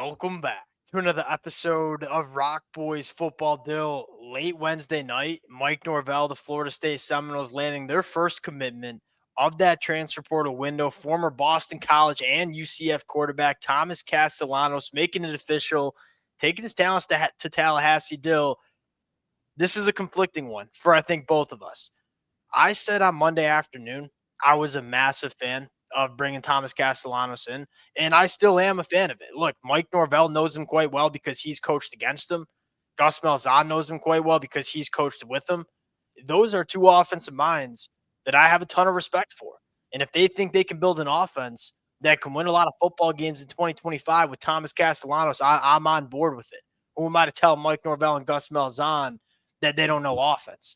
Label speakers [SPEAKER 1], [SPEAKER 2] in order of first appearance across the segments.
[SPEAKER 1] Welcome back to another episode of Rock Boys Football Dill. Late Wednesday night, Mike Norvell, the Florida State Seminoles, landing their first commitment of that transfer portal window. Former Boston College and UCF quarterback Thomas Castellanos making it official, taking his talents to Tallahassee. Dill, this is a conflicting one for, I think, both of us. I said on Monday afternoon I was a massive fan of bringing Thomas Castellanos in, and I still am a fan of it. Look, Mike Norvell knows him quite well because he's coached against him. Gus Malzahn knows him quite well because he's coached with him. Those are two offensive minds that I have a ton of respect for. And if they think they can build an offense that can win a lot of football games in 2025 with Thomas Castellanos, I'm on board with it. Who am I to tell Mike Norvell and Gus Malzahn that they don't know offense?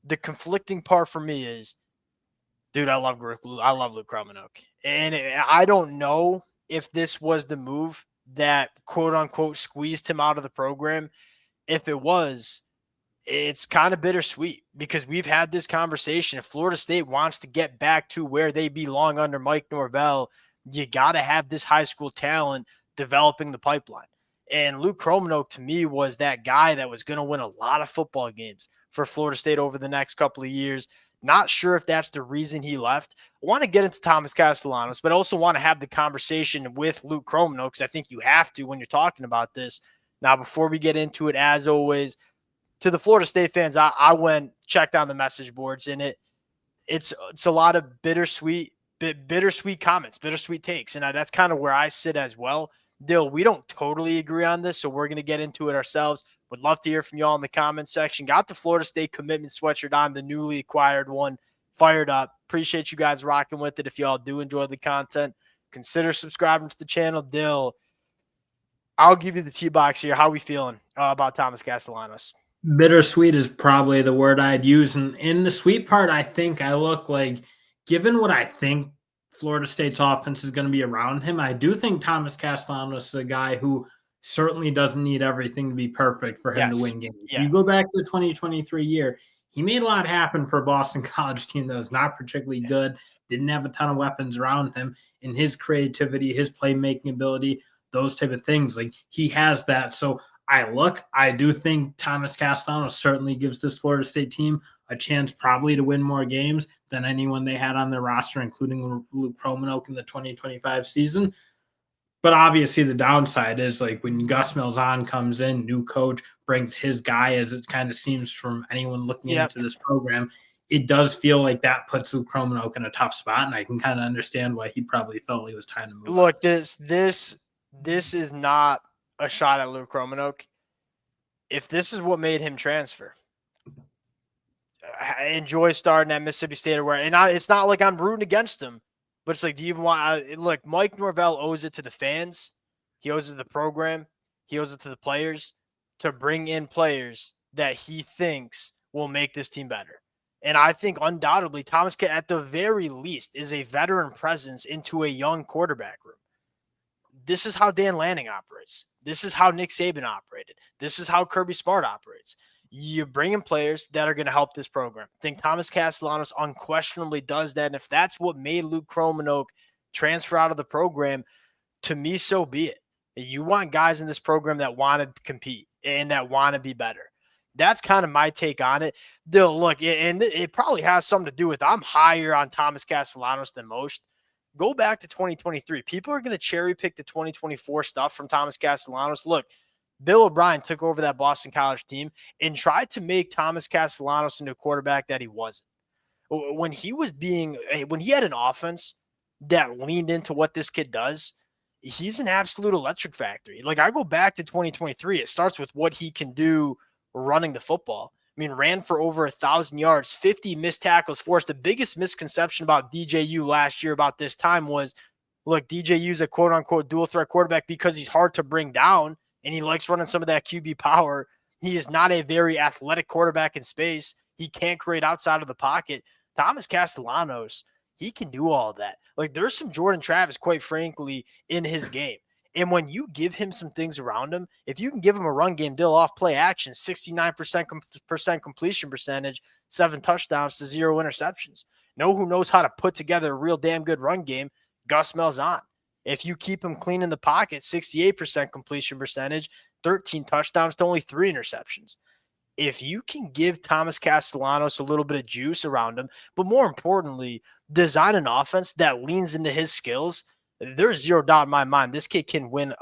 [SPEAKER 1] The conflicting part for me is, dude, I love Luke Romanuk. And I don't know if this was the move that, quote unquote, squeezed him out of the program. If it was, it's kind of bittersweet because we've had this conversation. If Florida State wants to get back to where they belong under Mike Norvell, you got to have this high school talent developing the pipeline. And Luke Romanuk, to me, was that guy that was going to win a lot of football games for Florida State over the next couple of years. Not sure if that's the reason he left. I want to get into Thomas Castellanos, but I also want to have the conversation with Luke Romanuk because I think you have to when you're talking about this. Now, before we get into it, as always, to the Florida State fans, I went, checked on the message boards, and it's a lot of bittersweet comments, bittersweet takes, and that's kind of where I sit as well. Dill, we don't totally agree on this, so we're going to get into it ourselves. Would love to hear from y'all in the comment section. Got the Florida State commitment sweatshirt on, the newly acquired one, fired up. Appreciate you guys rocking with it. If y'all do enjoy the content, consider subscribing to the channel. Dill, I'll give you the T-box here. How are we feeling about Thomas Castellanos?
[SPEAKER 2] Bittersweet is probably the word I'd use. And in the sweet part, I think I look like, given what I think Florida State's offense is going to be around him, I do think Thomas Castellanos is a guy who certainly doesn't need everything to be perfect for him to win games.
[SPEAKER 1] Yeah.
[SPEAKER 2] You go back to the 2023 year, he made a lot happen for a Boston College team that was not particularly good, didn't have a ton of weapons around him, and his creativity, his playmaking ability, those type of things, like he has that. So I do think Thomas Castellanos certainly gives this Florida State team a chance probably to win more games than anyone they had on their roster, including Luke Romanuk in the 2025 season. But obviously the downside is like when Gus Malzahn comes in, new coach, brings his guy, as it kind of seems from anyone looking into this program, it does feel like that puts Luke Romanuk in a tough spot, and I can kind of understand why he probably felt it was time to move.
[SPEAKER 1] Look, this is not a shot at Luke Romanuk. If this is what made him transfer, I enjoy starting at Mississippi State or where, and it's not like I'm rooting against him, but it's like, do you even want? Look, Mike Norvell owes it to the fans, he owes it to the program, he owes it to the players to bring in players that he thinks will make this team better. And I think undoubtedly Thomas, at the very least, is a veteran presence into a young quarterback room. This is how Dan Lanning operates. This is how Nick Saban operated. This is how Kirby Smart operates. You bring in players that are going to help this program. I think Thomas Castellanos unquestionably does that. And if that's what made Luke Romanuk transfer out of the program, to me, so be it. You want guys in this program that want to compete and that want to be better. That's kind of my take on it. They'll look, and it probably has something to do with I'm higher on Thomas Castellanos than most. Go back to 2023. People are going to cherry pick the 2024 stuff from Thomas Castellanos. Look, Bill O'Brien took over that Boston College team and tried to make Thomas Castellanos into a quarterback that he wasn't. When he had an offense that leaned into what this kid does, he's an absolute electric factory. Like, I go back to 2023. It starts with what he can do running the football. I mean, ran for over 1,000 yards, 50 missed tackles forced. The biggest misconception about DJU last year about this time was, look, DJU's a quote-unquote dual-threat quarterback because he's hard to bring down, and he likes running some of that QB power. He is not a very athletic quarterback in space. He can't create outside of the pocket. Thomas Castellanos, he can do all that. Like, there's some Jordan Travis, quite frankly, in his game. And when you give him some things around him, if you can give him a run game, deal off play action, 69% completion percentage, 7 touchdowns to 0 interceptions. Know who knows how to put together a real damn good run game? Gus Malzahn. If you keep him clean in the pocket, 68% completion percentage, 13 touchdowns to only 3 interceptions. If you can give Thomas Castellanos a little bit of juice around him, but more importantly, design an offense that leans into his skills, there's zero doubt in my mind this kid can win.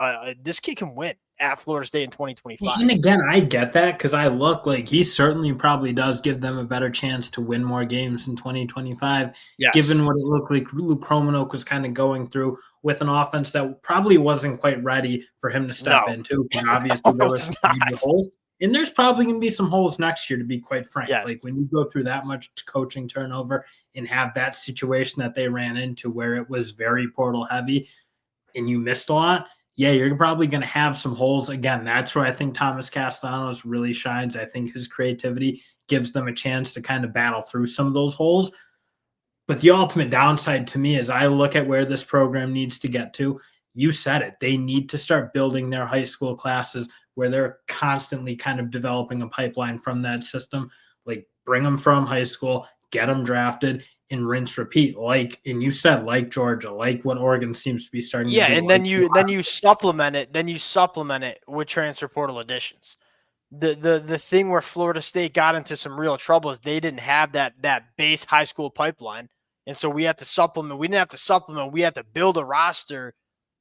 [SPEAKER 1] This kid can win at Florida State in 2025.
[SPEAKER 2] And again, I get that because I look like he certainly probably does give them a better chance to win more games in 2025,
[SPEAKER 1] Yes.
[SPEAKER 2] given what it looked like Luke Romanok was kind of going through with an offense that probably wasn't quite ready for him to step
[SPEAKER 1] No.
[SPEAKER 2] into. Because obviously
[SPEAKER 1] No,
[SPEAKER 2] there was
[SPEAKER 1] it's
[SPEAKER 2] some major
[SPEAKER 1] not.
[SPEAKER 2] holes. And there's probably going to be some holes next year, to be quite frank.
[SPEAKER 1] Yes.
[SPEAKER 2] Like when you go through that much coaching turnover and have that situation that they ran into where it was very portal heavy and you missed a lot, yeah, you're probably going to have some holes. Again, that's where I think Thomas Castellanos really shines. I think his creativity gives them a chance to kind of battle through some of those holes. But the ultimate downside to me is I look at where this program needs to get to. You said it. They need to start building their high school classes where they're constantly kind of developing a pipeline from that system. Like bring them from high school, get them drafted, and rinse repeat. And you said like Georgia, like what Oregon seems to be starting to
[SPEAKER 1] Yeah,
[SPEAKER 2] do.
[SPEAKER 1] and
[SPEAKER 2] Like
[SPEAKER 1] then you supplement it. Then you supplement it with transfer portal additions. The thing where Florida State got into some real trouble is they didn't have that base high school pipeline, and so we had to supplement. We didn't have to supplement. We had to build a roster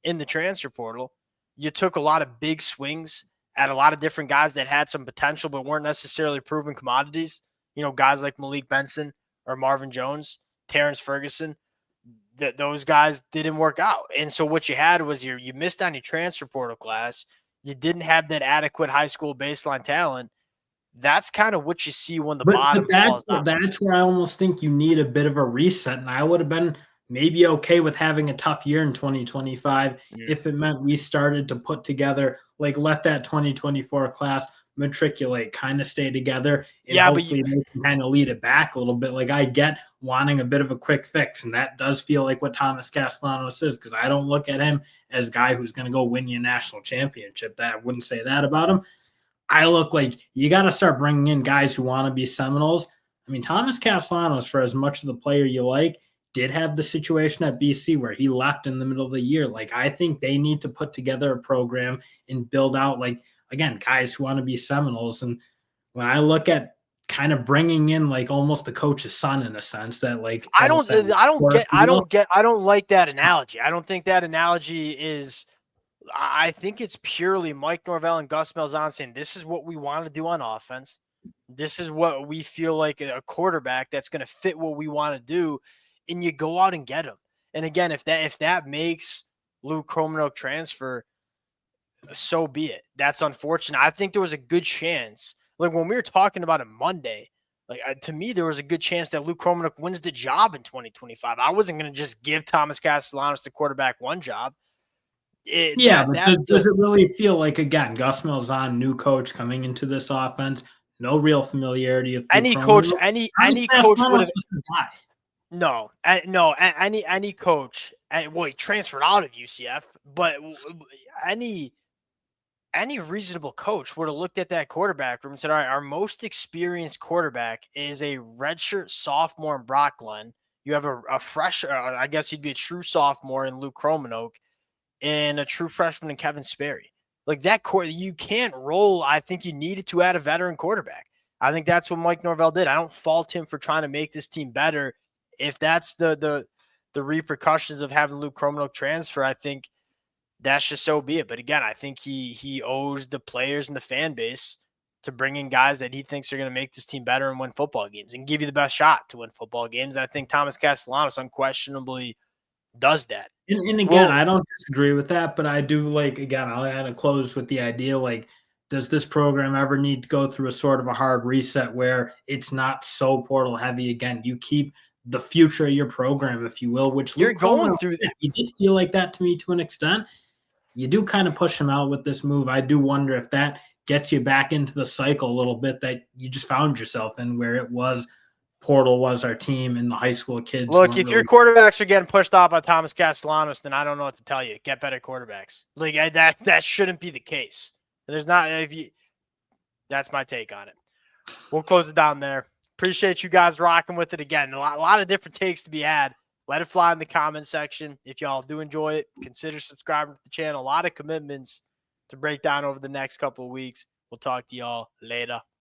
[SPEAKER 1] in the transfer portal. You took a lot of big swings at a lot of different guys that had some potential but weren't necessarily proven commodities. You know, guys like Malik Benson or Marvin Jones, Terrence Ferguson. That those guys didn't work out, and so what you had was you missed on your transfer portal class. You didn't have that adequate high school baseline talent. That's kind of what you see when the
[SPEAKER 2] But
[SPEAKER 1] bottom falls out.
[SPEAKER 2] that's where I almost think you need a bit of a reset, and I would have been maybe okay with having a tough year in 2025
[SPEAKER 1] Mm.
[SPEAKER 2] if it meant we started to put together, like, let that 2024 class matriculate, kind of stay together, and
[SPEAKER 1] Yeah, but you,
[SPEAKER 2] hopefully they can kind of lead it back a little bit. Like, I get wanting a bit of a quick fix, and that does feel like what Thomas Castellanos is, because I don't look at him as a guy who's going to go win you a national championship. That I wouldn't say that about him. I look like you got to start bringing in guys who want to be Seminoles. I mean, Thomas Castellanos, for as much of the player you like, did have the situation at BC where he left in the middle of the year. Like, I think they need to put together a program and build out, like, again, guys who want to be Seminoles. And when I look at kind of bringing in, like, almost the coach's son in a sense, that, like,
[SPEAKER 1] I
[SPEAKER 2] almost
[SPEAKER 1] don't,
[SPEAKER 2] that
[SPEAKER 1] I don't like that analogy. I don't think that analogy is. I think it's purely Mike Norvell and Gus Malzahn saying this is what we want to do on offense. This is what we feel like a quarterback that's going to fit what we want to do, and you go out and get him. And again, if that makes Luke Romanok transfer, so be it. That's unfortunate. I think there was a good chance. Like when we were talking about it Monday, like to me, there was a good chance that Luke Romanok wins the job in 2025. I wasn't going to just give Thomas Castellanos the quarterback one job.
[SPEAKER 2] Yeah, but
[SPEAKER 1] That's
[SPEAKER 2] does it really feel like, again, Gus Malzahn, new coach coming into this offense, no real familiarity with Luke
[SPEAKER 1] any coach,
[SPEAKER 2] Romanov?
[SPEAKER 1] any
[SPEAKER 2] Thomas
[SPEAKER 1] coach would
[SPEAKER 2] Castellanos
[SPEAKER 1] have
[SPEAKER 2] was his guy.
[SPEAKER 1] no, any coach. Well, he transferred out of UCF, but any reasonable coach would have looked at that quarterback room and said, all right, our most experienced quarterback is a redshirt sophomore in Brock Glenn. You have a fresh, I guess he'd be a true sophomore in Luke Romanok and a true freshman in Kevin Sperry. Like that court, you can't roll. I think you needed to add a veteran quarterback. I think that's what Mike Norvell did. I don't fault him for trying to make this team better. If that's the repercussions of having Luke Romanok transfer, I think that's just so be it. But again, I think he owes the players and the fan base to bring in guys that he thinks are going to make this team better and win football games and give you the best shot to win football games. And I think Thomas Castellanos unquestionably does that.
[SPEAKER 2] And again,
[SPEAKER 1] Well,
[SPEAKER 2] I don't disagree with that, but I do like, again, I'll add a close with the idea, like, does this program ever need to go through a sort of a hard reset where it's not so portal heavy again? You keep the future of your program, if you will, which
[SPEAKER 1] you're
[SPEAKER 2] Luke
[SPEAKER 1] going
[SPEAKER 2] Romanov,
[SPEAKER 1] through that.
[SPEAKER 2] he did feel like that to me to an extent. You do kind of push him out with this move. I do wonder if that gets you back into the cycle a little bit that you just found yourself in, where it was portal was our team and the high school kids
[SPEAKER 1] Look,
[SPEAKER 2] weren't
[SPEAKER 1] if your
[SPEAKER 2] really.
[SPEAKER 1] quarterbacks are getting pushed off by Thomas Castellanos, then I don't know what to tell you. Get better quarterbacks. Like that shouldn't be the case. There's not if you. That's my take on it. We'll close it down there. Appreciate you guys rocking with it again. A lot of different takes to be had Let it fly in the comment section. If y'all do enjoy it, consider subscribing to the channel. A lot of commitments to break down over the next couple of weeks. We'll talk to y'all later.